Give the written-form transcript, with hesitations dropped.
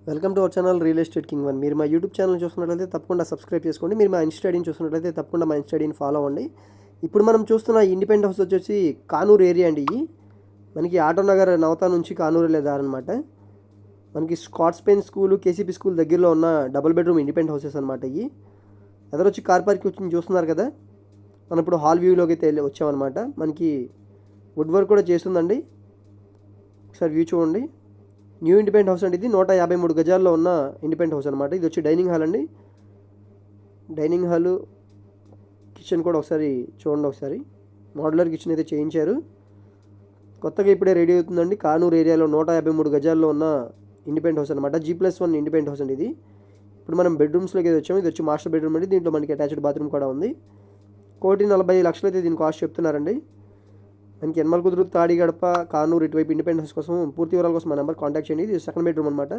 Welcome to our channel real estate king one. మీరు మా YouTube channel చూస్తున్నట్లయితే తప్పకుండా సబ్స్క్రైబ్ చేసుకోండి. మీరు మా ఇన్స్టా ఐడిని చూస్తున్నట్లయితే తప్పకుండా మా ఇన్స్టా ఐడిని ఫాలో అవ్వండి. ఇప్పుడు మనం చూస్తున్న ఇండిపెండెంట్ హౌస్ వచ్చేసి కానూరు ఏరియా అండి. ఇవి మనకి ఆటో నగర్ నవతా నుంచి కానూరు వెళ్ళే దారనమాట. మనకి Scots pain school, KCP school దగ్గరలో ఉన్న డబుల్ బెడ్రూమ్ ఇండిపెండెంట్ హౌసెస్ అనమాట. ఇవి ఎదరొచ్చి కార్ పార్క్ వచ్చి చూస్తున్నారు కదా. మనం ఇప్పుడు హాల్ వ్యూలోకి అయితే వచ్చామన్నమాట. మనకి వుడ్ వర్క్ కూడా చేస్తుందండి. ఒకసారి వ్యూ చూడండి. న్యూ ఇండిపెండెంట్ హౌస్ అండి. ఇది 153 గజాల్లో ఉన్న ఇండిపెండెంట్ హౌస్ అనమాట. ఇది వచ్చి డైనింగ్ హాల్ అండి. డైనింగ్ హాలు, కిచెన్ కూడా ఒకసారి చూడండి. ఒకసారి మోడ్యులర్ కిచెన్ అయితే చేయించారు. కొత్తగా ఇప్పుడే రెడీ అవుతుందండి. కానూరు ఏరియాలో 153 గజాల్లో ఉన్న ఇండిపెండెంట్ హౌస్ అనమాట. G+1 ఇండిపెండెంట్ హౌస్ అండి ఇది. ఇప్పుడు మనం బెడ్రూమ్స్లోకి అయితే వచ్చాము. ఇది వచ్చి మాస్టర్ బెడ్రూమ్ అండి. దీంట్లో మనకి అటాచ్డ్ బాత్రూమ్ కూడా ఉంది. 1,40,00,000 అయితే దీని కాస్ట్ చెప్తున్నారండి. మనకి యనమల కుదురు, తాడిగడప, కానూరు ఇటువైపు ఇండిపెండెంట్ హౌస్ కోసం పూర్తి వివరాల కోసం మా నెంబర్ కాంటాక్ట్ చేయండి. ఇది సెకండ్ బెడ్రూమ్ అనమాట.